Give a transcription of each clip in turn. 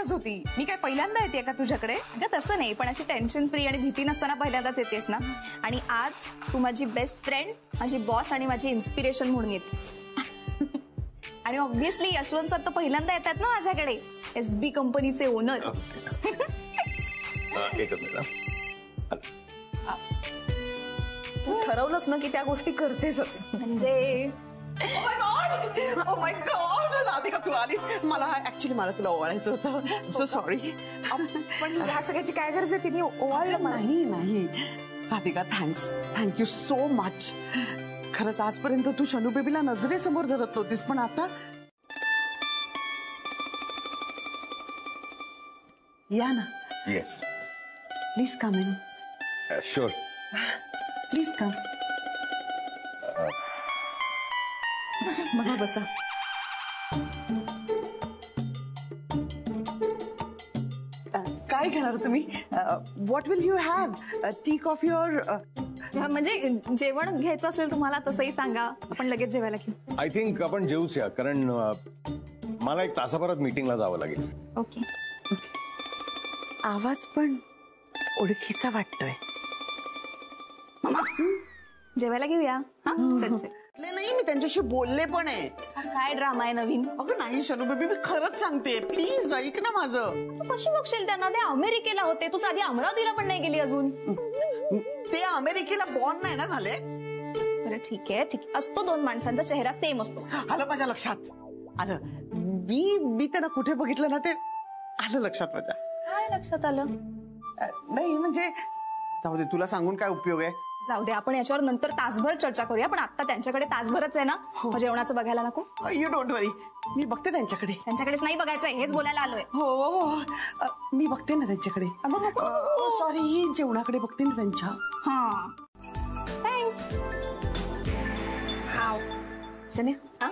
Nervous होती. मी काय पहिल्यांदा येते का तुझ्याकडे? अगं तसं नाही, पण अशी टेन्शन फ्री आणि भीती नसताना पहिल्यांदाच येतेस ना. आणि आज तू माझी बेस्ट फ्रेंड, माझी बॉस आणि माझी इन्स्पिरेशन म्हणून येते. आणि ऑब्व्हियसली यशवंत सर तर पहिल्यांदा येतात ना माझ्याकडे, SB कंपनीचे ओनर. तू ठरवलंच ना की त्या गोष्टी करतेसच. म्हणजे ओ माय गॉड राधिका, तू आलीस. मला तुला ओवाळायचं होतं. So sorry. पण ह्या सगळ्याची काय गरज आहे? तिने ओवाळलं मला. नाही राधिका, थँक्यू सो मच. खरंच आजपर्यंत तू शनू बेबीला नजरेसमोर धरत नव्हतीस, पण आता या ना. Yes please come in. Sure. Please come. मला बसा. काय घेणार तुम्ही? What will you have? T, coffee और? म्हणजे जेवण घ्यायचं असेल तुम्हाला तसंही सांगा, आपण लगेच जेवायला घेऊ. आय थिंक आपण जेवूया, कारण मला 1 तासाभरात मीटिंगला जावं लागेल. ओके. आवाज पण ओळखीचा वाटतोय. जेवायला घेऊया. नाही, मी त्यांच्याशी बोलले पण आहे. काय ड्रामा आहे नवीन? अगं नाही शनू बेबी, मी खरंच सांगते, प्लीज ऐक ना माझं. तू कशी बघशील त्यांना? ते अमेरिकेला होते, तू साधी अमरावतीला पण नाही गेली अजून. ते अमेरिकेला बॉर्न नाही ना झाले. बरं ठीक आहे. असतो 2 माणसांचा चेहरा सेम असतो. आलं माझ्या लक्षात. आलं. मी त्यांना कुठे बघितलं ना ते आलं लक्षात माझ्या. काय लक्षात आलं? नाही म्हणजे जाऊ दे, तुला सांगून काय उपयोग आहे. जाऊ दे, आपण याच्यावर नंतर तासभर चर्चा करूया. पण आता त्यांच्याकडे तासभरच आहे ना. जेवणाचं बघायला नको? यू डोंट वरी, मी बघते त्यांच्याकडे. त्यांच्याकडेच नाही बघायचंय, हेच बोलायला आलोय. हो मी बघते ना त्यांच्याकडे. सॉरी, जेवणाकडे बघते ना त्यांच्या. हा थँक्स. हाव शन्या.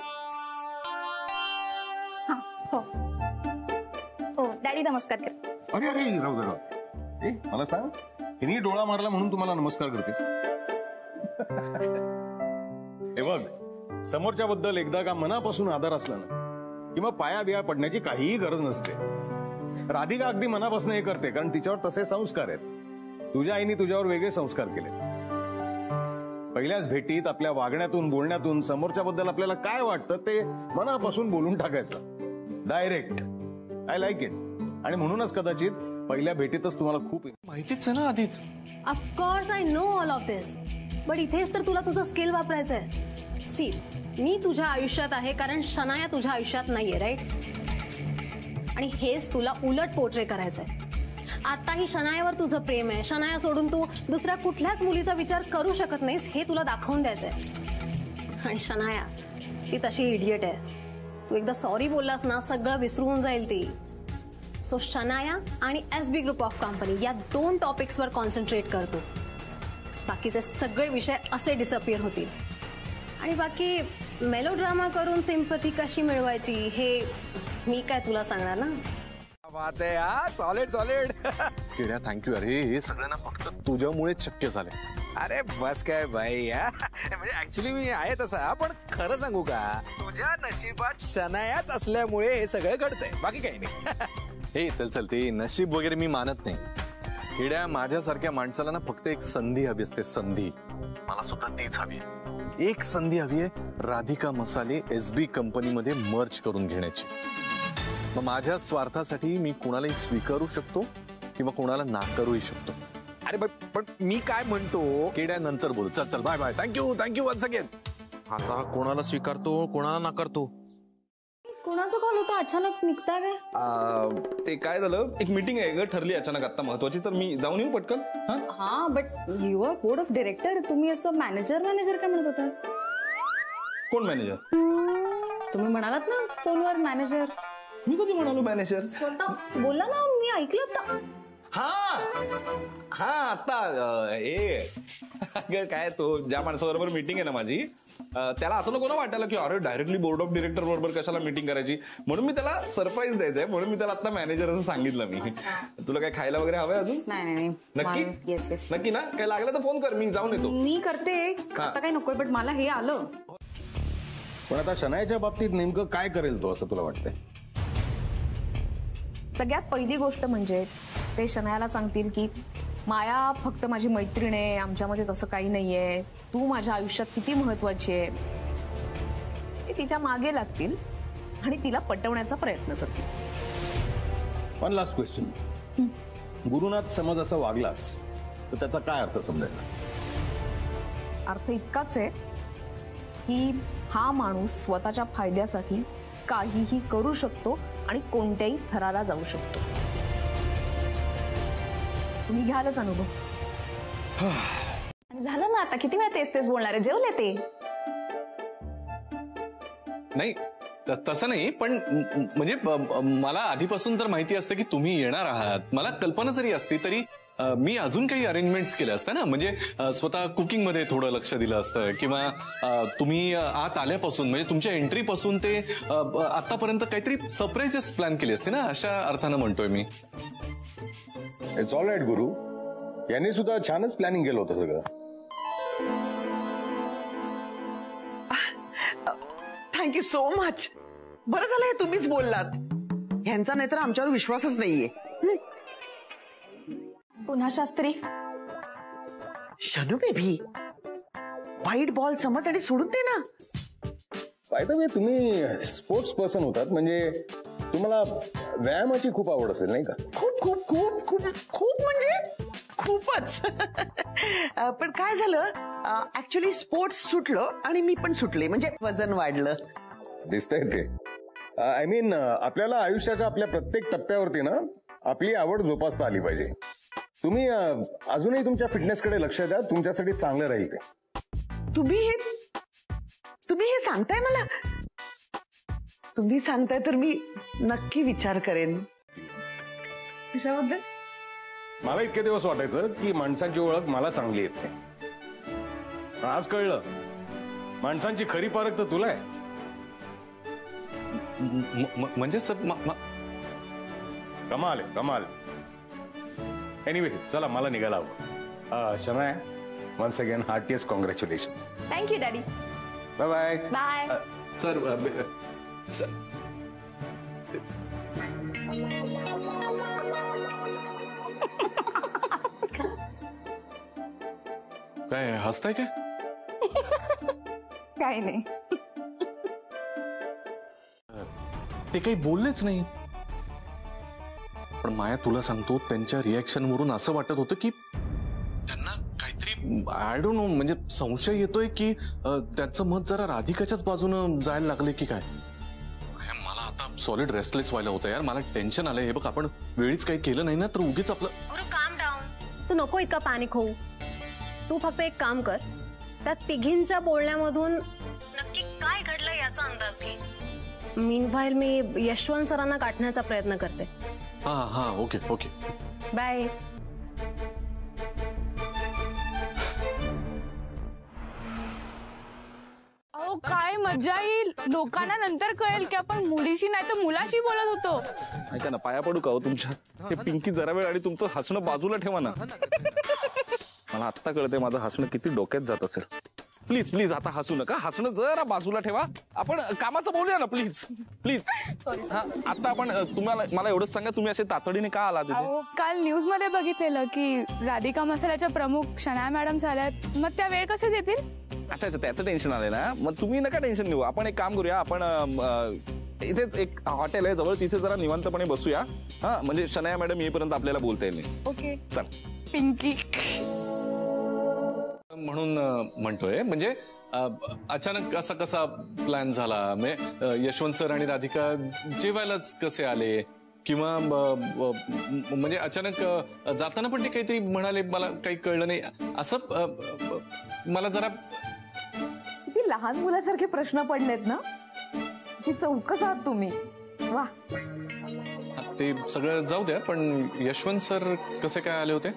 हा हो हो. डॅडी नमस्कार कर. अरे राहू दे. मला सांग, हिनी डोळा मारला म्हणून तुम्हाला नमस्कार करतेस? हे बघ, समोरच्या बद्दल एकदा का मनापासून आदर असला ना, किंवा पाया बिया पडण्याची काहीही गरज नसते. राधिका अगदी मनापासून हे करते, कारण तिच्यावर तसे संस्कार आहेत. तुझ्या आईने तुझ्यावर वेगळे संस्कार केलेत. पहिल्याच भेटीत आपल्या वागण्यातून बोलण्यातून समोरच्या बद्दल आपल्याला काय वाटतं ते मनापासून बोलून टाकायचं, डायरेक्ट. I like it. आणि म्हणूनच कदाचित पहिल्या भेटीतच तुम्हाला खूप माहितीच आहे ना आधीच. Of course I know all of this, but इथेच तर तुला तुझं स्किल वापरायचंय. सी, मी तुझ्या आयुष्यात आहे कारण शनाया तुझ्या आयुष्यात नाहीये, राईट? आणि हेच तुला उलट पोर्ट्रे करायचंय. आताही शनायावर तुझं प्रेम आहे. शनाया सोडून तू दुसऱ्या कुठल्याच मुलीचा विचार करू शकत नाहीस, हे तुला दाखवून द्यायचंय. आणि शनाया ती तशी इडियट आहे. तू एकदा सॉरी बोललास ना, सगळं विसरून जाईल ती. सो शनाया आणि SB ग्रुप ऑफ कंपनी या 2 टॉपिक्सवर कॉन्सन्ट्रेट करतो. बाकीचे सगळे विषय असे डिसअपियर होतील. आणि बाकी मेलोड्रामा करून सिंपथी कशी मिळवायची हे मी काय तुला सांगणार ना. बात आहे हा. सॉलिड किड्या, थँक्यू. अरे हे सगळं ना फक्त तुझ्यामुळेच शक्य झाले. अरे बस काय भाई. म्हणजे ऍक्च्युली मी आहे तसा, पण खरं सांगू का, तुझ्या नशिबात शनायाच असल्यामुळे हे सगळं घडतंय, बाकी काही नाही. हे चल ते नशीब वगैरे मी मानत नाही. किड्या, माझ्यासारख्या माणसाला ना फक्त एक संधी हवी असते. संधी मला सुद्धा तीच हवी. एक संधी हवी आहे राधिका मसाले SB कंपनीमध्ये मर्ज करून घेण्याची. मग माझ्या स्वार्थासाठी मी कोणालाही स्वीकारू शकतो किंवा कोणाला नाकारूही शकतो. अरे पण मी काय म्हणतो, किड्या नंतर बोलू. चल बाय. Thank you once again. आता कोणाला स्वीकारतो कोणाला नाकारतो? कोणाचा कॉल होता? अचानक निघता काय? ते काय झालं, एक मीटिंग आहे ग, ठरली अचानक आता महत्वाची, तर मी जाऊन येऊ पटकन. हा but you are board of director. तुम्ही असं मॅनेजर काय म्हणत होता? कोण मॅनेजर? तुम्ही म्हणालात ना फोनवर मॅनेजर. मी कधी म्हणालो मॅनेजर? स्वतः बोला ना, मी ऐकलं होतं. हा आता काय तो ज्या माणसाबरोबर मीटिंग आहे ना माझी, त्याला असं नको ना वाटायला की अरे डायरेक्टली बोर्ड ऑफ डिरेक्टर बरोबर कशाला मीटिंग करायची. म्हणून मी त्याला सरप्राईज द्यायचंय, म्हणून मी त्याला आता मॅनेजर असं सांगितलं. मी तुला काय खायला वगैरे हवंय अजून? नाही. नक्की? नक्की ना? काय लागलं तर फोन कर, मी जाऊन येतो. मी करते. आता काही नकोय, बट मला हे आलं. पण आता शनायाच्या बाबतीत नेमकं काय करेल तो असं तुला वाटतंय? सगळ्यात पहिली गोष्ट म्हणजे ते शनायाला सांगतील की माया फक्त माझी मैत्रीण आहे, आमच्यामध्ये तसं काही नाहीये, तू माझ्या आयुष्यात किती महत्वाची आहे. ते तिच्या मागे लागतील आणि तिला पटवण्याचा प्रयत्न करतील. One last question. गुरुनाथ समज असा वागलाच तर त्याचा काय अर्थ समजायला? अर्थ इतकाच आहे की हा माणूस स्वतःच्या फायद्यासाठी काहीही करू शकतो आणि कोणत्याही थराला जाऊ शकतो. तुम्ही घ्यालच अनुभव. आणि झालं ना, आता किती वेळा तेच तेच बोलणार आहे? जेवले ते? नाही तसं नाही, पण म्हणजे मला आधीपासून तर माहिती असतं की तुम्ही येणार आहात. मला कल्पना जरी असती तरी मी अजून काही अरेंजमेंट्स केले असते ना. म्हणजे स्वतः कुकिंग मध्ये थोडं लक्ष दिलं असतं, किंवा तुम्ही आत आल्यापासून म्हणजे तुमच्या एंट्री पासून ते आतापर्यंत काहीतरी सरप्राईजेस प्लॅन केले असते ना, अशा अर्थानं म्हणतोय मी. इट्स ऑल राईट गुरु. यांनी सुद्धा छानच प्लॅनिंग केलं होतं सगळं. Thank you so much. बरं झालं हे तुम्हीच बोललात. ह्यांचा नाहीतर आमच्यावर विश्वासच नाहीये. पुन्हा Shastri. Shanu baby, white ball समज आणि सोडून दे ना. बाय द वे, तुम्ही स्पोर्ट्स पर्सन होतात म्हणजे तुम्हाला व्यायामाची खूप आवड असेल नाही का? खूप खूप खूप खूप खूप म्हणजे खूपच. पण काय झालं, ऍक्च्युली स्पोर्ट्स सुटलं आणि मी पण सुटले, म्हणजे वजन वाढलं. दिसतंय ते. आय मीन आपल्याला आयुष्याच्या आपल्या प्रत्येक टप्प्यावरती ना आपली आवड जोपासता आली पाहिजे. तुम्ही अजूनही तुमच्या फिटनेसकडे लक्ष द्या, तुमच्यासाठी चांगलं राहील ते. तुम्ही हे सांगताय मला? तुम्ही सांगताय तर मी नक्की विचार करेन. कशाबद्दल? मला इतके दिवस वाटायचं की माणसांची ओळख मला चांगली येत नाही, पण आज कळलं माणसांची खरी पारख तर तुला आहे. म्हणजे सर कमाल आहे, कमाल. एनिवे चला, मला निघायला हवं. Shanaya, once again heartiest congratulations. Thank you daddy. Bye bye. Bye. Sir काय हसताय काय? काही नाही. ते काही बोललेच नाही. पण माया, तुला सांगतो, त्यांच्या रिॲक्शन वरून असं वाटत होतं की त्यांना काहीतरी आय डोंट नो, म्हणजे संशय येतोय की त्यांचं मत जरा राधिकाच्याच बाजूनं जायला लागले की काय. मला आता सॉलिड रेस्टलेस व्हायला होतं यार. मला टेन्शन आलंय. हे बघ, आपण वेळीच काही केलं नाही ना तर उगीच आपलं. गुरु, काम डाऊन. तू नको इतका पॅनिक होऊ. तू फक्त एक काम कर, त्या तिघींच्या बोलण्यामधून नक्की काय घडलं याचा अंदाज घे. मीनवाईल मी यशवंत सरांना गाठण्याचा प्रयत्न करते. हा ओके ओके. बाय. अहो, काय मजा येईल. लोकांना नंतर कळेल की आपण मुलीशी नाही तर मुलाशी बोलत होतो. ऐका ना, पाया पडू का हो तुमच्या? हे पिंकी जरा वेळ आणि तुमचं हसणं बाजूला ठेवा ना. मला आत्ता कळतंय माझं हसणं किती डोक्यात जात असेल. प्लीज प्लीज आता हसू नका. हसणं जरा बाजूला ठेवा. आपण कामाचं बोलूया ना, प्लीज प्लीज. आता आपण तुम्हाला मला एवढंच सांगा, तुम्ही असे तातडीने का आला तिथे? अहो, काल न्यूज मध्ये बघितलेलं की राधिका मसाल्याच्या प्रमुख शनाया मॅडम झाल्यात. मग त्या वेळ कसे देतील? अच्छा अच्छा, त्याचं टेन्शन आलंय ना. मग तुम्ही नका टेन्शन घेऊ. आपण एक काम करूया, आपण इथेच एक हॉटेल आहे जवळ, तिथे जरा निवांतपणे बसूया. हा, म्हणजे शनाया मॅडम येईपर्यंत आपल्याला बोलता येईल. ओके. चल. पिंकी म्हणून म्हणतोय, म्हणजे अचानक असा कसा प्लॅन झाला? म्हणजे यशवंत सर आणि राधिका जेवायलाच कसे आले? किंवा म्हणजे अचानक जाताना पण ते काहीतरी म्हणाले, मला काही कळलं नाही. असं मला जरा किती लहान मुलासारखे प्रश्न पडलेत ना. किती चौकस आहात तुम्ही. वा. ते सगळं जाऊ द्या, पण यशवंत सर कसे काय आले होते?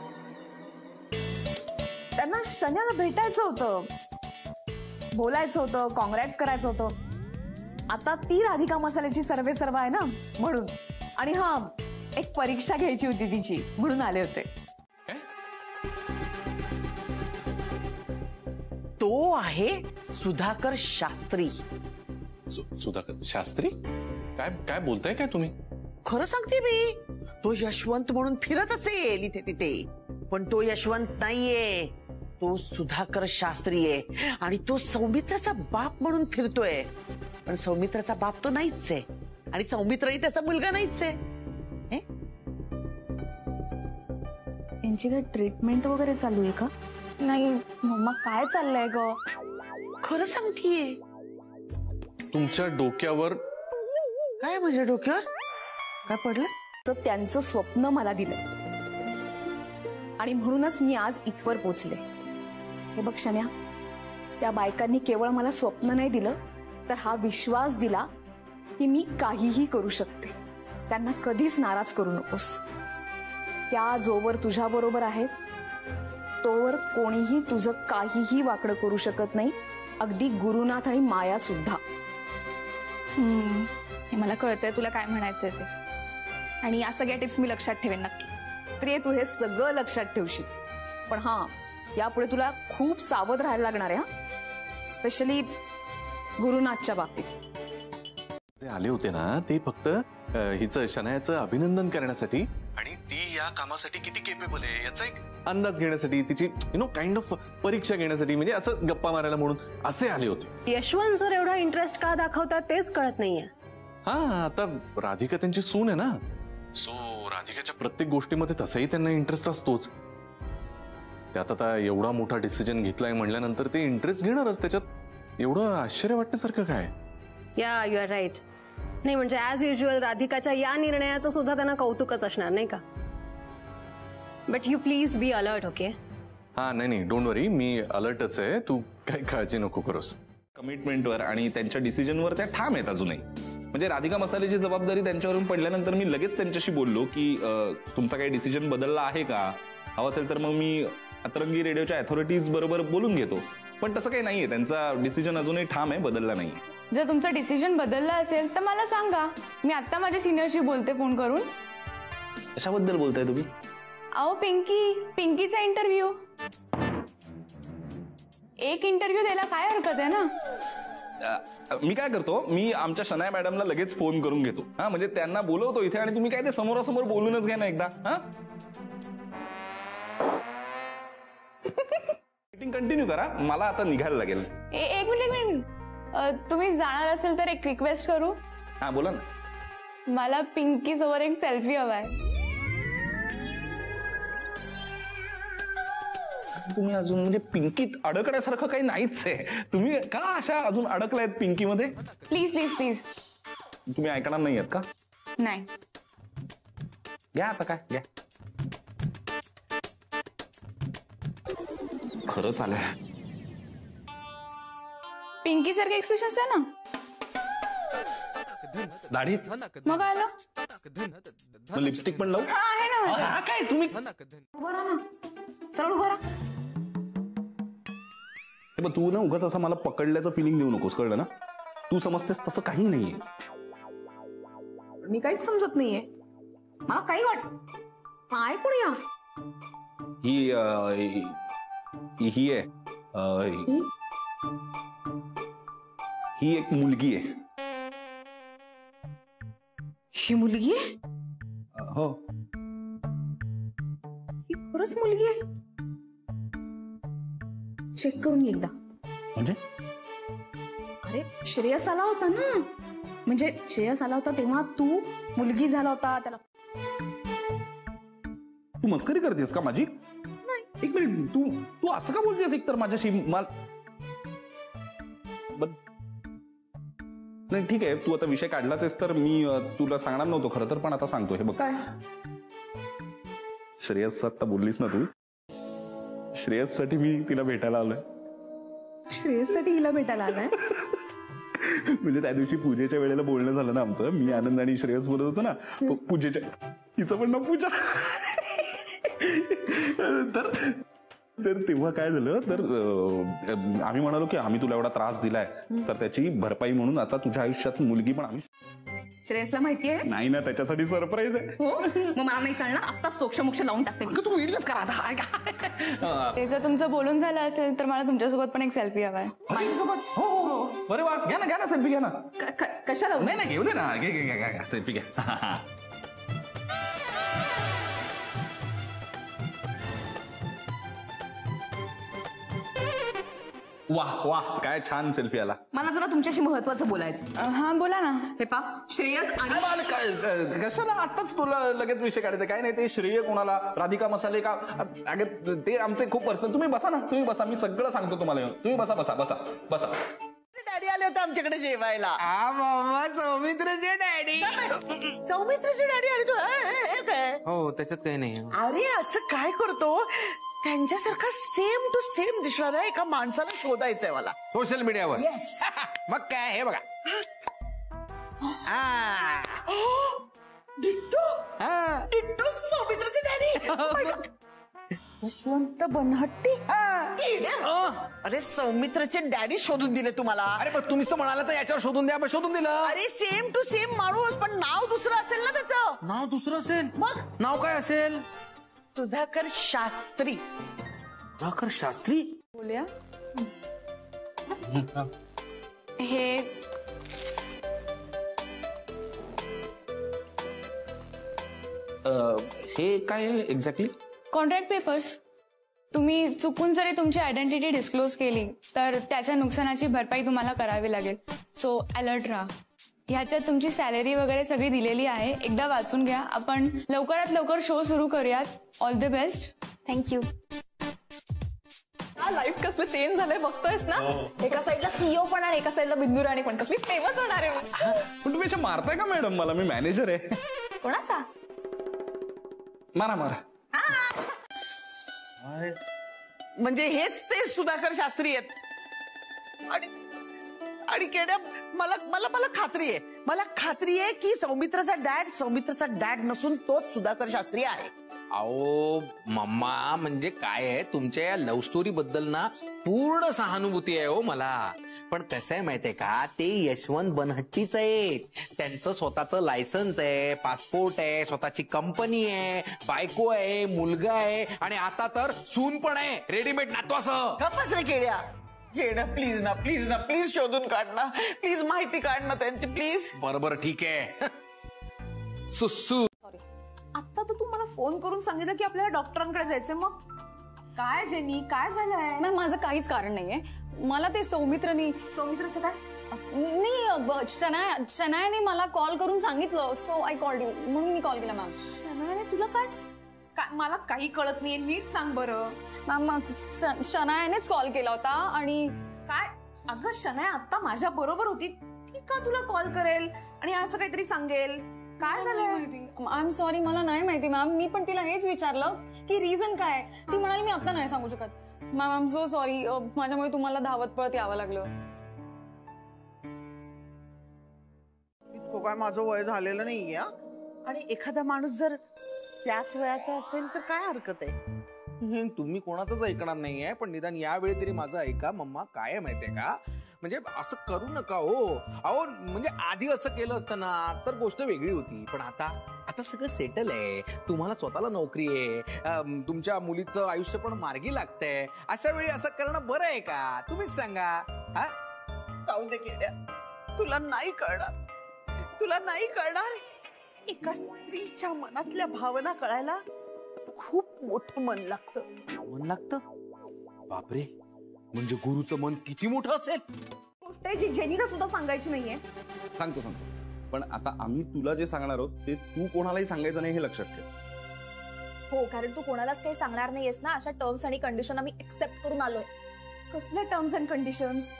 त्यांना शन्याला भेटायचं होतं, बोलायचं होतं, कॉंग्रॅट्स करायचं होतं. आता ती राधिका मसाल्याची सर्वे सर्व आहे ना, म्हणून. आणि हा, एक परीक्षा घ्यायची होती तिची, म्हणून आले होते. तो आहे सुधाकर शास्त्री. सुधाकर शास्त्री? काय काय बोलताय काय तुम्ही? खरं सांगते मी, तो यशवंत म्हणून फिरत असेल इथे तिथे, पण तो यशवंत नाहीये, तो सुधाकर शास्त्री आहे आणि तो सौमित्राचा बाप म्हणून फिरतोय. पण सौमित्राचा बाप तो नाहीच आहे आणि सौमित्रही त्याचा मुलगा नाहीच आहे. हे? यांची काय ट्रीटमेंट वगैरे चालू आहे का? नाही मम्मा, काय चाललंय ग? खरं सांगतेय. तुमच्या डोक्यावर काय माझ्या डोक्यावर काय पडलं? तर त्यांचं स्वप्न मला दिलंय आणि म्हणूनच मी आज इथवर पोचले. हे बघ शन्या, त्या बायकांनी केवळ मला स्वप्न नाही दिलं, तर हा विश्वास दिला की मी काहीही करू शकते. त्यांना कधीच नाराज करू नकोस. त्या जोवर तुझ्या बरोबर आहेत तोवर कोणीही तुझं काहीही वाकडं करू शकत नाही, अगदी गुरुनाथ आणि माया सुद्धा. हे मला कळतंय तुला काय म्हणायचंय ते. आणि या सगळ्या टिप्स मी लक्षात ठेवेन नक्की. प्रिय, तू हे सगळं लक्षात ठेवशील, पण हा यापुढे तुला खूप सावध राहायला लागणार आहे. हा स्पेशली गुरुनाथच्या बाबतीत. ते आले होते ना ते फक्त हिचं शनायाचं अभिनंदन करण्यासाठी आणि ती या कामासाठी किती केपेबल आहे याचा एक अंदाज घेण्यासाठी, तिची काइंड ऑफ परीक्षा घेण्यासाठी, म्हणजे असं गप्पा मारायला म्हणून असे आले होते. यशवंत सर एवढा इंटरेस्ट का दाखवतात तेच कळत नाहीये. हा, आता राधिका त्यांची सून आहे ना, सो राधिकाच्या प्रत्येक गोष्टीमध्ये तसाही त्यांना इंटरेस्ट असतोच. त्यात आता एवढा मोठा डिसिजन घेतलाय म्हणल्यानंतर ते इंटरेस्ट घेणारच त्याच्यात. एवढं आश्चर्य वाटण्यासारखं काय? या यू आर राईट. नाही म्हणजे ऍज युज्युअल राधिकाच्या या निर्णयाचं सुद्धा त्यांना कौतुकच असणार नाही का? But you please be alert. Okay? हा, नाही डोंट वरी, मी अलर्टच आहे, तू काही काळजी नको करूस. कमिटमेंटवर आणि त्यांच्या डिसिजनवर त्या ठाम आहेत अजूनही. म्हणजे राधिका मसालेची जबाबदारी त्यांच्यावरून पडल्यानंतर मी लगेच त्यांच्याशी बोललो की तुमचा काही डिसिजन बदलला आहे का, हवं असेल तर मग मी अतरंगी रेडिओच्या अथॉरिटीज बरोबर बोलून घेतो. पण तसं काही नाहीये, त्यांचा डिसिजन अजूनही ठाम आहे, बदलला नाहीये. जर तुमचा डिसिजन बदलला असेल तर मला सांगा, मी आता माझ्या सिनियरशी बोलते फोन करून. कशाबद्दल बोलताय तुम्ही? अहो पिंकीचा इंटरव्ह्यू. एक इंटरव्ह्यू द्यायला काय हरकत आहे ना? मी काय करतो, मी आमच्या शनाया मॅडमला लगेच फोन करून घेतो. हा, म्हणजे त्यांना बोलवतो इथे आणि तुम्ही काय ते समोरासमोर बोलूनच घ्या ना एकदा. हा, मीटिंग कंटिन्यू करा, मला आता निघायला लागेल. एक मिनिट. तुम्ही जाणार असेल तर एक रिक्वेस्ट करू? हा, बोला ना. मला पिंकी सोबत एक सेल्फी हवाय. तुम्ही अजून म्हणजे पिंकीत अडकण्यासारखं काही नाहीच आहे. तुम्ही का अशा अजून अडकलायत पिंकीमध्ये? Please please please. तुम्ही ऐकणार नाही आहेत का? नाही. घ्या आता, काय घ्या. खरंच आलंय. पिंकी सारखे एक्सप्रेशन द्या ना. दाढीत मग आलं लिपस्टिक पण लावू? आहे ना माझ्या. हा, काय तुम्ही उभं राहा ना, सरळ उभं राहा. पण तू ना उगाच असं मला पकडल्याचं फिलिंग देऊ नकोस, कळलं ना? तू समजतेस तसं काही नाहीये. मी काहीच समजत नाहीये. मला काही काय कोणी या? ही आहे, ही एक मुलगी आहे. ही मुलगी आहे? हो. ही खरंच मुलगी आहे? चेक करून घे एकदा. म्हणजे अरे श्रेयस आला होता ना, म्हणजे श्रेयस आला होता तेव्हा तू मुलगी झाला होता त्याला. तू मस्करी करतेस का माझी? एक मिनिट, तू असं का बोलतेस एकतर माझ्याशी? नाही ठीक आहे, तू आता विषय काढलाच आहेस तर मी तुला सांगणार नव्हतो खरं तर, पण आता सांगतो. हे बघ, काय श्रेयस आता बोललीस ना तू, श्रेयस साठी मी तिला भेटायला आलोय. श्रेयससाठी हिला भेटायला आलाय? म्हणजे त्या दिवशी पूजेच्या वेळेला बोलणं झालं ना आमचं, मी आनंद आणि श्रेयस बोलत होतो ना पूजेच्या, तिचं पण नाव पूजा. तर तेव्हा काय झालं, तर आम्ही म्हणालो की आम्ही तुला एवढा त्रास दिलाय तर त्याची भरपाई म्हणून आता तुझ्या आयुष्यात मुलगी पण आम्ही. श्रेयसला माहितीये? नाही ना, त्याच्यासाठी सरप्राईज आहे. हो, मग मला नाही कळणार, आता सोक्ष लावून टाकते. तू वेळच करा आता. ते जर तुमचं बोलून झालं असेल तर मला तुमच्यासोबत पण एक सेल्फी हवाय. माझ्यासोबत? हो, बरे वा, घ्या ना सेल्फी घ्या ना. कशाला नाही घेऊ दे ना, घे सेल्फी घ्या. वाह वाह, काय छान सेल्फी आला. मला जरा तुमच्याशी महत्वाचं बोलायचं. हा बोला ना. हे पा, श्रेयस आणि कशाला आताच तुला लगेच विषय काढायचा? काय नाही, ते श्रेय कोणाला, राधिका मसाले का? अगं ते आमचे खूप पर्सनल. तुम्ही बसा ना, तुम्ही बसा, मी सगळं सांगतो तुम्हाला येऊन. तुम्ही बसा बसा बसा बसा. डॅडी आले होते आमच्याकडे जेवायला. सौमित्रचे डॅडी. सौमित्रचे डॅडी आले तू काय? हो, त्याच्यात काही नाही. अरे असं काय करतो? त्यांच्यासारखा सेम टू सेम दिसणाऱ्या एका माणसाला शोधायचंय मला सोशल मीडियावर. मग काय, हे बघा. डिट्टो सौमित्रचे डॅडी. यशवंत बनहट्टी. अरे सौमित्रचे डॅडी शोधून दिले तुम्हाला. अरे पण तुम्हीच तर म्हणाला तर याच्यावर शोधून द्या. पण शोधून दिलं. अरे सेम टू सेम माणूस, पण नाव दुसरं असेल ना त्याचं. नाव दुसरं असेल? मग नाव काय असेल? सुधाकर शास्त्री. सुधाकर शास्त्री. बोलूया. हे हे काय एक्झॅक्टली? Contract papers. तुम्ही चुकून जरी तुमची आयडेंटिटी डिस्क्लोज केली तर त्याच्या नुकसानाची भरपाई तुम्हाला करावी लागेल. सो अलर्ट राहा. ह्याच्यात तुमची सॅलरी वगैरे सगळी दिलेली आहे. एकदा वाचून घ्या. आपण लवकरात लवकर शो सुरू करूयात. All the best. थँक्यू. हा लाईफ कसलं चेंज झालंय बघतोयस ना. एका साईडला सीईओ पण आणि एका साईडला बिंदू राणी पण. कसली फेमस होणार आहे. पण तुम्ही अशा मारताय का मॅडम मला? मी मॅनेजर आहे. कोणाचा? मारा मारा. म्हणजे हेच ते सुधाकर शास्त्री आहेत. आणि केड्या मला मला मला खात्री आहे की सौमित्रचा डॅड नसून तोच सुधाकर शास्त्री आहे. अहो मम्मा, म्हणजे काय आहे, तुमच्या या लव्ह स्टोरी बद्दल ना पूर्ण सहानुभूती आहे हो मला. पण कसं आहे माहितीये का, ते यशवंत बनहट्टीच आहेत. त्यांचं स्वतःचं लायसन्स आहे, पासपोर्ट आहे, स्वतःची कंपनी आहे, बायको आहे, मुलगा आहे आणि आता तर सून पण आहे, रेडीमेड नातवासह. गप्पच रे केड्या. प्लीज शोधून काढ ना. प्लीज माहिती काढ ना त्यांची, प्लीज. बरोबर, ठीक आहे. सुसू. सॉरी, आता तर तू मला फोन करून सांगितलं की आपल्याला डॉक्टरांकडे जायचंय. मग काय जेनी, काय झालंय? मॅम माझं काहीच कारण नाहीये. मला ते सौमित्रचं काय नाही, शनायाने मला कॉल करून सांगितलं. So I called you. म्हणून मी कॉल केला. मॅम शनायाने तुला काय मला काही कळत नाहीये. नीट सांग बरं. मॅम शनायानेच कॉल केला होता. आणि काय? अगं शनाया आता माझ्या बरोबर होती. ती का तुला कॉल करेल आणि असं काहीतरी सांगेल? काय झालंय? आय एम सॉरी, मला नाही माहिती मॅम. मी पण तिला हेच विचारलं की रिझन काय. ती म्हणाली मी आता नाही सांगू शकत. Ma'am I am so sorry. माझ्यामुळे तुम्हाला धावत पळत यावं लागलं. इतकं काय माझं वय झालेलं नाहीये. आणि एखादा माणूस जर त्याच वयाचा असेल तर काय हरकत आहे. तुम्ही कोणाचंच ऐकणार नाहीये, पण निदान यावेळी तरी माझं ऐका. मम्मा, काय आहे माहितीये का, म्हणजे असं करू नका हो. अहो म्हणजे आधी असं केलं असतं ना तर गोष्ट वेगळी होती. पण आता सगळं सेटल आहे. तुम्हाला स्वतःला नोकरी आहे, तुमच्या मुलीचं आयुष्य पण मार्गी लागतंय. अशा वेळी असं करणं बरं आहे का? तुम्हीच सांगा. हा, जाऊ दे केड्या, तुला नाही कळणार. एका स्त्रीच्या मनातल्या भावना कळायला खूप मोठं मन लागतं. बापरे, म्हणजे गुरुचं मन किती मोठं असेल. गोष्ट आहे जी जेनीला सुद्धा सांगायची नाहीये. सांगतो. पण आता आम्ही तुला जे सांगणार आहोत ते तू कोणालाही सांगायचं नाही, हे लक्षात ठेव. हो, कारण तू कोणालाच काही सांगणार नाहीयेस ना. अशा टर्म्स आणि कंडिशन आम्ही एक्सेप्ट करून आलोय. कसल्या टर्म्स अँड कंडिशन्स?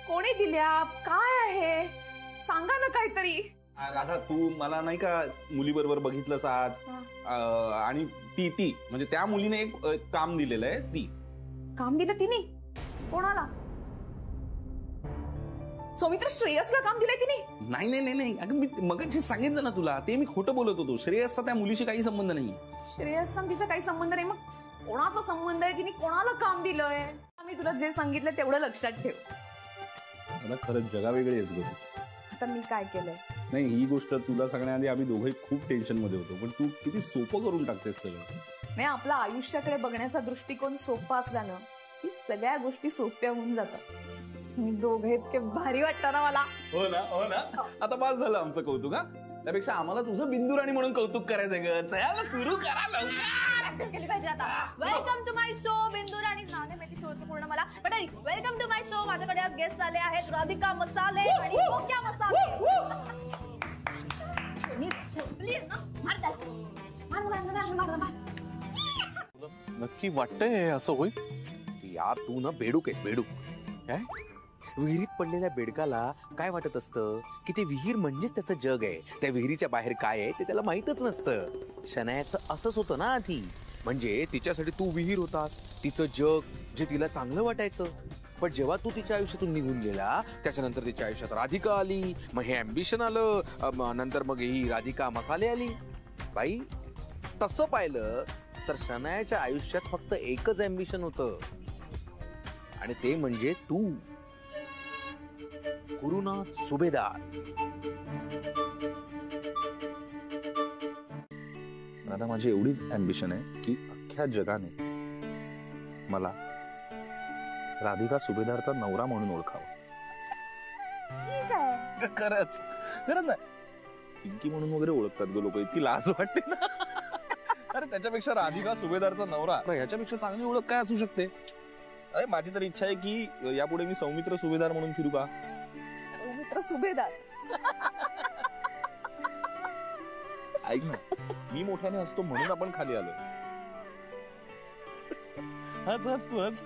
कोणी दिल्या? काय आहे? सांगा ना काहीतरी. आता तू मला नाही का मुलीबरोबर बघितलंस आज, आणि ती म्हणजे त्या मुलीने एक काम दिलेलं आहे. ती काम दिलं तिने? कोणाला? सौमित्र श्रेयसला काम दिलंय तिने? नाही. अगं मी मगाशी सांगितलं ना तुला, ते मी खोटं बोलत होतो. श्रेयसचा त्या मुलीशी काही संबंध नाही. श्रेयसचा तिचा काही संबंध नाही. मग कोणाचा संबंध आहे? तिने कोणाला काम दिलंय? आम्ही तुला जे सांगितलं तेवढं लक्षात ठेव. मला खरंच जगावेगळी आहेस गं. आता मी काय केलंय? नाही, ही गोष्ट तुला सांगण्याआधी आम्ही दोघे खूप टेन्शन मध्ये होतो, पण तू किती सोपं करून टाकतेस सगळं. नाही, आपला आयुष्याकडे बघण्याचा दृष्टिकोन सोपा असल्यानं ही सगळ्या गोष्टी सोप्या होऊन जातात. तुम्ही दोघे इतके भारी वाटता ना मला. हो ना, हो ना. आता बस झालं आमचं कौतुक. हा, त्यापेक्षा आम्हाला तुझं बिंदू राणी म्हणून कौतुक करायचंय ग. चला सुरू करा लवकर. प्रॅक्टिस केली पाहिजे आता. वेलकम टू माय शो बिंदू राणी. नाव नाही माहिती शोचं पूर्ण मला, पण वेलकम टू माय शो. माझ्याकडे आज गेस्ट आले आहेत राधिका मसाले आणि ओक्या मसाले. मी झोपली आहे ना. मार त्याला. मार मार मार मार मार. नक्की वाटतंय असं होईल? यार तू ना बेडूक आहेस, बेडूक. काय? विहिरीत पडलेल्या बेडकाला काय वाटत असतं की ते विहीर म्हणजेच त्याचं जग आहे. त्या विहिरीच्या बाहेर काय आहे ते त्याला माहीतच नसतं. शनायाचं असंच होतं ना आधी. म्हणजे तिच्यासाठी तू विहीर होतास, तिचं जग, जे तिला चांगलं वाटायचं. पण जेव्हा तू तिच्या आयुष्यातून निघून गेला त्याच्यानंतर तिच्या आयुष्यात राधिका आली, मग हे अम्बिशन आलं, नंतर मग ही राधिका मसाले आली. बाई तसं पाहिलं तर शनायाच्या आयुष्यात फक्त एकच अम्बिशन होतं आणि ते म्हणजे तू, गुरुनाथ सुभेदार. आता माझी एवढीच अम्बिशन आहे की अख्ख्या जगाने मला राधिका सुभेदारचा नवरा म्हणून ओळखावं. खरंच खरंच नाही. पिंकी म्हणून वगैरे ओळखतात ग लोक, इतकी लाज वाटते ना. अरे त्याच्यापेक्षा राधिका सुभेदारचा नवरा, ह्याच्यापेक्षा चांगली ओळख काय असू शकते? अरे माझी तर इच्छा आहे की यापुढे मी सौमित्र सुभेदार म्हणून फिरू का. सौमित्र सुभेदार. ऐक ना, मी मोठ्याने हसतो म्हणून आपण खाली आलो. हस हस तू हस.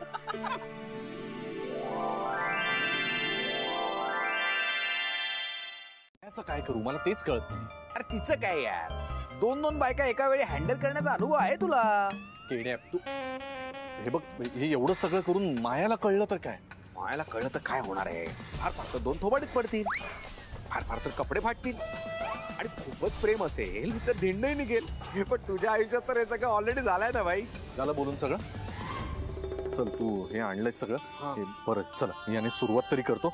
काय करू मला तेच कळत नाही. अरे तिचं काय यार, 2-2 बायका एका वेळी हँडल करण्याचा अनुभव आहे तुला. केड्या तू हे बघ, हे एवढं सगळं करून मायाला कळलं तर काय? मायाला कळलं तर काय होणार आहे? फार फार तर 2 थोबाडीत पडतील, फार फार तर कपडे फाटतील, आणि खूपच प्रेम असेल तर धिंडही निघेल. पण तुझ्या आयुष्यात तर हे सगळं ऑलरेडी झालंय ना भाई. झालं बोलून सगळं. चल तू हे आणलंय सगळं, हे परत चला याने सुरुवात तरी करतो.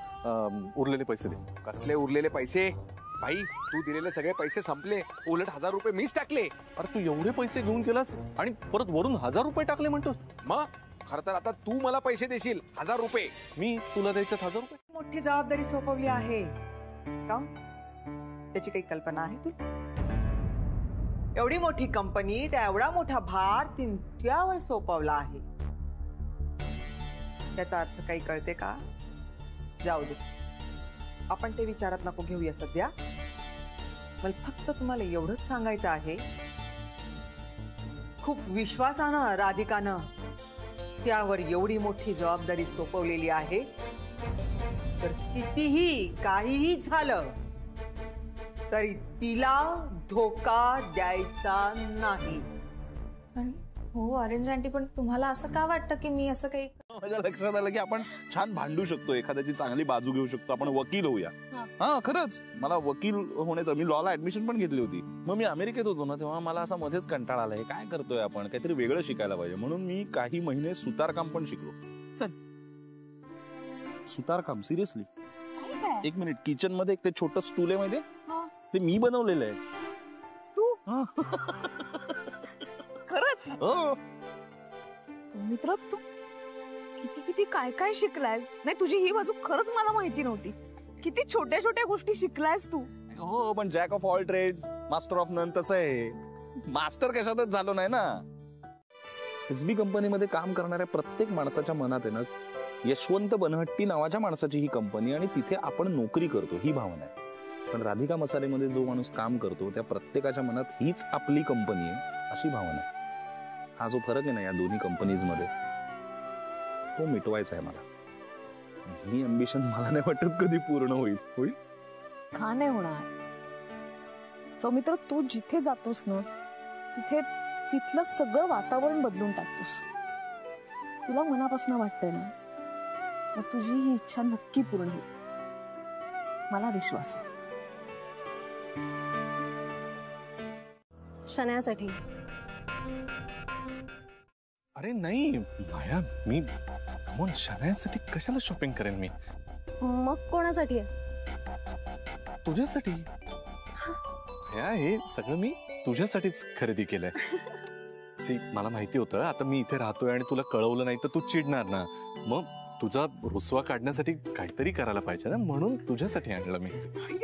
उरलेले पैसे दे. कसले उरलेले पैसे? भाई तू दिलेले सगळे पैसे संपले, उलट 1000 रुपये मीच टाकले. अरे तू एवढे पैसे घेऊन गेलास आणि परत वरून 1000 रुपये टाकले म्हणतोस? मग खर तर आता तू मला पैसे देशील 1000 रुपये. मी तुला द्यायचे 1000 रुपये? मोठी जबाबदारी सोपवली आहे का? त्याची काही कल्पना आहे तू? एवढी मोठी कंपनी, त्या एवढा मोठा भार तुझ्यावर सोपवला आहे. त्याचा अर्थ काही कळते का? जाऊ दे, आपण ते विचारात नको घेऊया सध्या. मला फक्त तुम्हाला एवढंच सांगायचं आहे, खूप विश्वासानं राधिकानं त्यावर एवढी मोठी जबाबदारी सोपवलेली आहे, तर कितीही काहीही झालं तरी तिला धोका द्यायचा नाही. हो अरेंज आंटी, पण तुम्हाला असं का वाटतं की मी असं काही? माझ्या लक्षात आलं की आपण छान भांडू शकतो, एखाद्याची चांगली बाजू घेऊ शकतो, आपण वकील होऊया. हा खरंच मला वकील होण्याचं, मी लॉला ऍडमिशन पण घेतली होती. मग मी अमेरिकेत होतो ना, तेव्हा मला असा मध्येच कंटाळा आला, हे काय करतोय आपण, काहीतरी वेगळं शिकायला पाहिजे. म्हणून मी काही महिने सुतारकाम पण शिकलो. चल सुतारकाम, सिरियसली. एक मिनिट, किचन मध्ये एक ते छोटं स्टूल आहे माहितीये, ते मी बनवलेलं आहे. तू? खरंच? हो. मित्र तू किती किती काय काय शिकलायस. नाही तुझी ही बाजू खरंच मला माहिती नव्हती. किती छोट्या छोट्या गोष्टी शिकलायस तू. हो, पण jack of all trade master of none तसं आहे. मास्टर कशातच झालो नाही ना. एसबी कंपनीमध्ये काम करणाऱ्या प्रत्येक माणसाच्या मनात आहे ना, यशवंत बनहट्टी नावाच्या माणसाची ही कंपनी आणि तिथे आपण नोकरी करतो ही भावना आहे. पण राधिका मसालेमध्ये जो माणूस काम करतो त्या प्रत्येकाच्या मनात हीच आपली कंपनी आहे अशी भावना आहे. हा जो फरक आहे ना या दोन्ही कंपनीज मध्ये, तो मिटवायचा आहे मला. ही अम्बिशन मला नाही वाटत कधी पूर्ण होईल. होईल का नाही होणार? सौमित्र, तू जिथे जातोस ना तिथे तिथलं सगळं वातावरण बदलून टाकतोस. तुला मनापासून वाटतंय ना, मग तुझी ही इच्छा नक्की पूर्ण होईल, मला विश्वास आहे. शनायासाठी. अरे नाही माया, मी मग शनायासाठी कशाला शॉपिंग करेन मी? मग कोणासाठी आहे? तुझ्यासाठी. हे सगळं मी तुझ्यासाठीच खरेदी केलंय. सी, मला माहिती होतं आता मी इथे राहतोय आणि तुला कळवलं नाही तर तू चिडणार ना. मग तुझा रुसवा काढण्यासाठी काहीतरी करायला पाहिजे ना, म्हणून तुझ्यासाठी आणलं मी.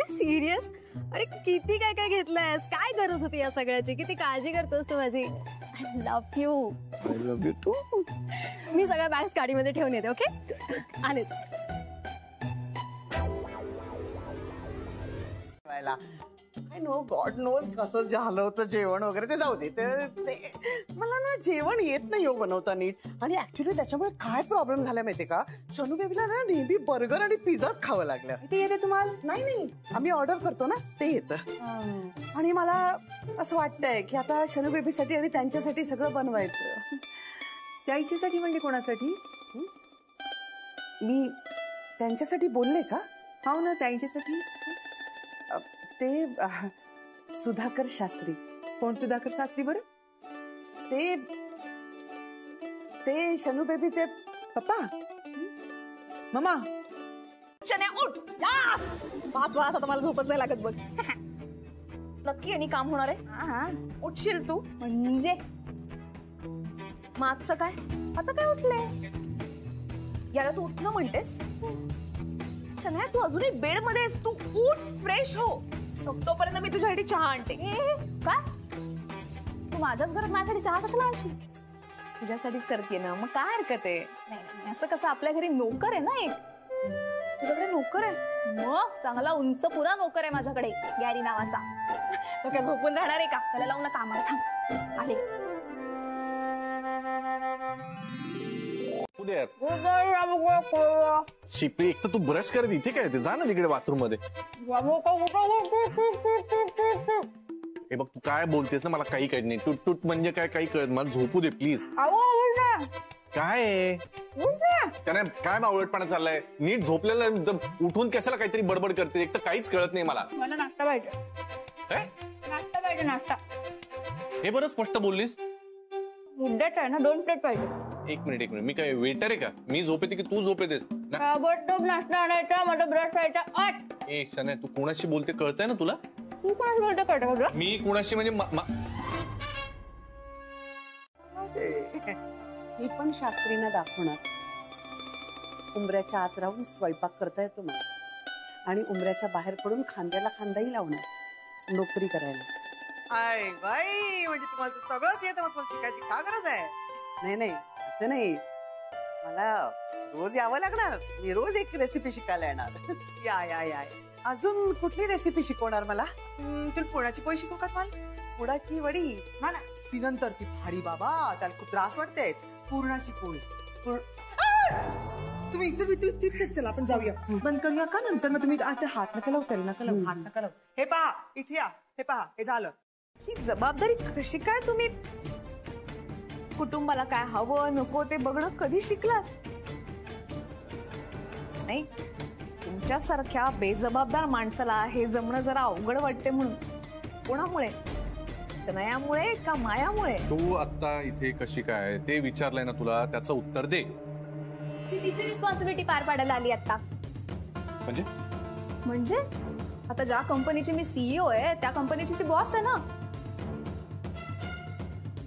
सिरियस? अरे किती काय काय घेतलंयस, काय गरज होती या सगळ्याची, किती काळजी करतोस तू माझी. I love you. I love you too. मी सगळ्या बॅग्स गाडीमध्ये ठेवून येते. ओके, आलेच. आय नो, गॉड नोज कसं झालं होतं जेवण वगैरे, ते जाऊ दे. ते मला ना जेवण येत नाही हो बनवता नीट. आणि ऍक्च्युली त्याच्यामुळे काय प्रॉब्लेम झाला माहितीये का, शनू बेबीला ना नेहमी बर्गर आणि पिझ्झाच खावं लागलं. ते येते तुम्हाला? नाही, आम्ही ऑर्डर करतो ना ते येतं. आणि मला असं वाटतंय की आता शनू बेबीसाठी आणि त्यांच्यासाठी सगळं बनवायचं. त्यांच्यासाठी म्हणजे कोणासाठी? मी त्यांच्यासाठी बोलले का? हो ना, त्यांच्यासाठी. ते सुधाकर शास्त्री. कोण सुधाकर शास्त्री बरं? ते शनू बेबीचे पप्पा. मम्मा शन्या उठ. पाच वाजता आता मला झोपच नाही लागत बघ. नक्की आणि काम होणार आहे. उठशील तू म्हणजे मागचं काय? आता काय उठलंय? याला तू उठणं म्हणतेस? शन्या तू अजूनही बेड मध्ये आहेस. तू उठ, फ्रेश हो. तोपर्यंत मी तुझ्यासाठी चहा आणते. काय तू माझ्याच घरात माझ्यासाठी चहा कशाला आणशील? तुझ्यासाठीच करते ना, मग काय हरकत आहे? नाही, असं कसं आपल्या घरी नोकर आहे ना एक. तुझ्याकडे नोकर आहे? मग चांगला उंच पुरा नोकर आहे माझ्याकडे, गॅरी नावाचा. तो काय झोपून राहणार आहे का? त्याला लावून ना कामाला. थांब आले. शिपी, एक तर तू ब्रश करत इथे काय ते, जा ना तिकडे बाथरूम मध्ये. हे बघ तू काय बोलतेस ना, मला काही कळत नाही. टूट टूट म्हणजे काय, काही कळत. मला झोपू दे प्लीज. काय आहे त्याने, काय बावळटपणा चाललाय? नीट झोपलेलं उठून कशाला काहीतरी बडबड करते? एक तर काहीच कळत नाही मला. मला नाश्ता पाहिजे. काय नाश्ता पाहिजे, नाश्ता. हे बरं स्पष्ट बोललीस. मुद्द्याच आहे ना, 2 प्लेट पाहिजे. एक मिनिट, मी काय वेटर आहे का? मी झोपेते की तू झोपेतेस? ताबडतोब नाश्ता आणायचा, माझा ब्रश व्हायचा. ए शन्या, तू कोणाशी बोलते कळतंय ना तुला? तू कोणाशी बोलते कळतं का? मी कोणाशी म्हणजे मी पण शास्त्रींना दाखवणार. उंबऱ्याच्या आत राहून स्वयंपाक करता येतो मला, आणि उंबऱ्याच्या बाहेर पडून खांद्याला खांदाही लावणार, नोकरी करायला. आय बाई, म्हणजे तुम्हाला तर सगळंच येतं, मग तुम्हाला शिकायची का गरज आहे? नाही, असं नाही. मला रोज यावं लागणार. मी रोज एक रेसिपी शिकायला येणार. या अजून कुठली रेसिपी शिकवणार मला? तुला पुरणाची पोळी शिकू का तुम्हाला? पुडाची वडी? ना ती नंतर, ती भारी बाबा, त्याला खूप त्रास वाटते. पुरणाची पोळी. तुम्ही चला आपण जाऊया, बंद करूया का? नंतर मग तुम्ही आता हात नका लावू, त्याला नका लावू, हात नका लावू. हे पहा, इथे या. हे पहा, हे झालं. ही जबाबदारी कशी काय तुम्ही कुटुंबाला काय हवं नको ते बघणं कधी शिकलात? नाही, तुमच्यासारख्या बेजबाबदार माणसाला हे जमणं जरा अवघड वाटते. म्हणून कोणामुळे? तनयामुळे का मायामुळे? तू आता इथे कशी काय ते विचारलंय ना तुला, त्याचं उत्तर दे. ती तिची रिस्पॉन्सिबिलिटी पार पाडायला आली आता. म्हणजे आता ज्या कंपनीची मी सीईओ आहे त्या कंपनीची ती बॉस आहे ना.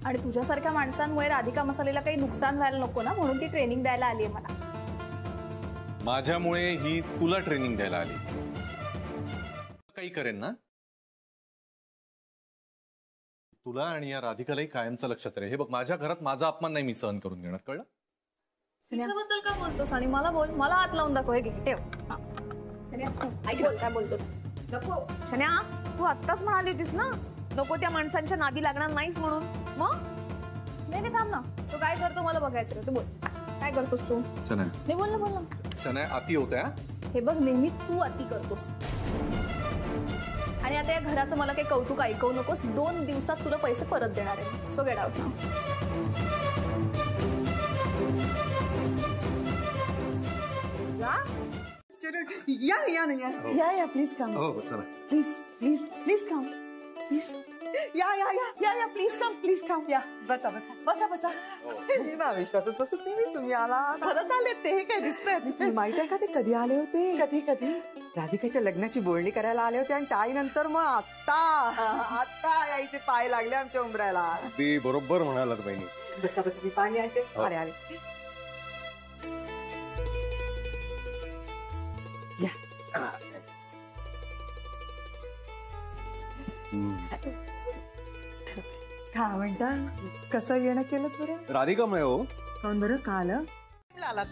आणि तुझ्यासारख्या माणसांमुळे राधिका मसालेला काही नुकसान व्हायला नको ना, म्हणून ती ट्रेनिंग द्यायला आली आहे मला. माझ्यामुळे ही तुला ट्रेनिंग द्यायला आली? काही करेन ना तुला, आणि या राधिकालाही कायमचं लक्षात राहील. हे बघ, माझ्या घरात माझा अपमान नाही मी सहन करून घेणार, कळलं? तिच्याबद्दल का बोलतोस? आणि मला बोल, मला हात लावून दाखव. हे घे, ठेव. ऐक बोल, काय बोलतो नको. शन्या, तू आत्ताच म्हणाली होतीस ना नको त्या माणसांच्या नादी लागणार नाहीस म्हणून. मग नाही थांब ना, तू काय करतो मला बघायचं. तू बोल, काय करतोस तू? नाही बोल ना. शन्या, अति होत्या. हे बघ, नेहमी तू अति करतोस. आणि आता या घराचं मला काही कौतुक ऐकवू नकोस. 2 दिवसात तुला पैसे परत देणार आहे. So get out now. जा. या प्लीज कम. हो चला. Please come. प्लीज या प्लीज कम. या बसा. मी विश्वासच बसत नाही तुम्ही आला. खरंच आले ते, हे काय दिसतंय? माहित आहे का ते कधी आले होते? कधी राधिकाच्या लग्नाची बोलणी करायला आले होते, आणि त्यानंतर मग आता यायचे पाय लागले आमच्या उंबऱ्याला. अगदी बरोबर म्हणालात बहिणी. बसा, मी पाणी आणते. आले. काय म्हणता कसं येणं केलं बरं? राधिका मैं हो कोण बरं काल आलात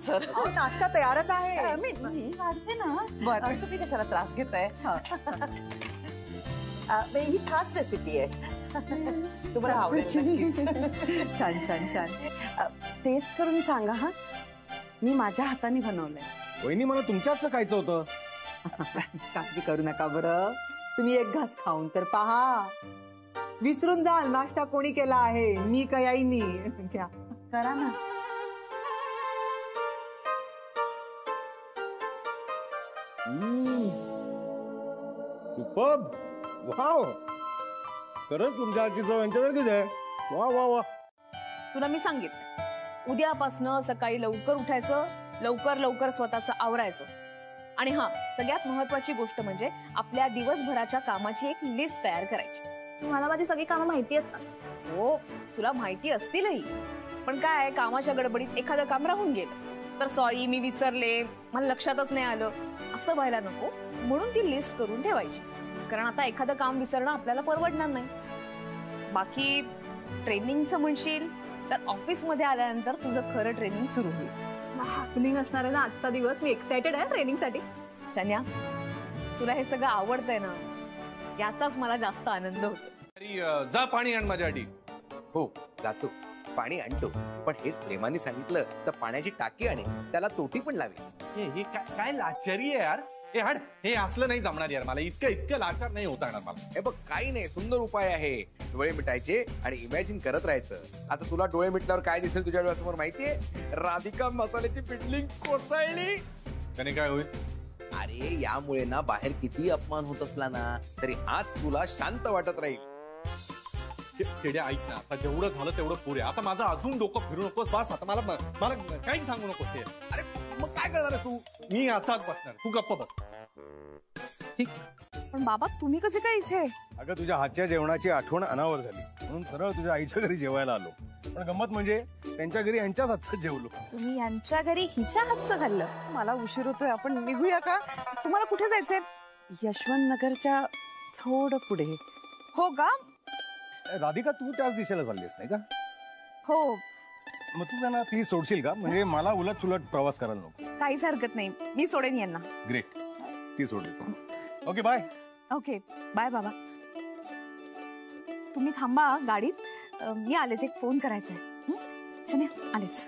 सर नाश्ता तयारच आहे मी वाढते ना बरं तुम्ही कशाला त्रास घेताय ही खास रेसिपी आहे तुम्हाला आवडेल छान छान छान टेस्ट करून सांगा हा मी माझ्या हाताने बनवलंय वहिनी मला तुमच्याच खायचं होतं. काळजी करू नका बरं तुम्ही एक घास खाऊन तर पहा विसरून जाल नाश्ता कोणी केला आहे मी कयाईनी घ्या करा ना सुपर्ब. वाव, खरंच तुमच्या हातची चव यांच्यासारखीच आहे. वा वा वा. तुला मी सांगितलं उद्यापासनं सकाळी लवकर उठायचं, लवकर लवकर स्वतःचं आवरायचं. आणि हा सगळ्यात महत्वाची गोष्ट म्हणजे आपल्या दिवसभराच्या कामाची एक लिस्ट तयार करायची. मला माझी सगळी कामं माहिती असतात. हो, तुला माहिती असतीलही, पण काय कामाच्या गडबडीत एखादं काम राहून गेलं तर सॉरी मी विसरले, मला लक्षातच नाही आलं, असं व्हायला नको. म्हणून ती लिस्ट करून ठेवायची, कारण आता एखादं काम विसरणं आपल्याला परवडणार नाही. बाकी ट्रेनिंगचं म्हणशील तर ऑफिसमध्ये आल्यानंतर तुझं खरं ट्रेनिंग सुरू होईल. हॅपनिंग असणार आहे ना आजचा दिवस. मी एक्सायटेड आहे ट्रेनिंग साठी. शन्या, तुला हे सगळं आवडतंय ना, याचाच मला जास्त आनंद होतो. जा पाणी आण माझ्यासाठी. हो जातो, पाणी आणतो, पण हेच प्रेमाने सांगितलं तर पाण्याची टाकी आणि त्याला तोटी पण लावेल. हे काय लाचारी आहे यार. हे हड, हे असलं नाही जमणार यार. मला इतकं लाचार नाही होता येणार मला. हे बघ, काही नाही, सुंदर उपाय आहे. डोळे मिटायचे आणि इमॅजिन करत राहायचं. आता तुला डोळे मिटल्यावर काय दिसेल तुझ्या डोळ्यासमोर माहितीये? राधिका मसाल्याची पिटलिंग कोसळली. त्याने काय होईल? अरे यामुळे ना बाहेर किती अपमान होत असला ना तरी आज तुला शांत वाटत राहील. खेड्या ऐक ना, आता जेवढं झालं तेवढं पुरे. आता माझं अजून डोकं फिरू नकोस बस. आता मला काही सांगू नकोस. हे अरे मग काय करणार आहे तू? मी असाच बसणार, तू गप्प बस. पण बाबा तुम्ही कसे काय इथे? अगं तुझ्या हातच्या जेवणाची आठवण अनावर झाली म्हणून सरळ तुझ्या आईच्या घरी जेवायला आलो. पण गंमत म्हणजे त्यांच्या घरी यांच्याच हातचं जेवलो. तुम्ही यांच्या घरी हिच्या हातचं खाल्लं. मला उशीर होतोय आपण निघूया का? तुम्हाला कुठे जायचंय? यशवंत नगरच्या थोडं पुढे. हो का? राधिका तू त्याच दिशेला चाललीस नाही का? हो. मग तू त्यांना प्लीज सोडशील का? म्हणजे मला उलट सुलट प्रवास करायला नको. काहीच हरकत नाही, मी सोडेन यांना. ग्रेट, ती सोडली तू. Okay bye. ओके बाय बाबा. तुम्ही थांबा गाडीत, मी आलेच, एक फोन करायचा आहे. शन्या आलेच.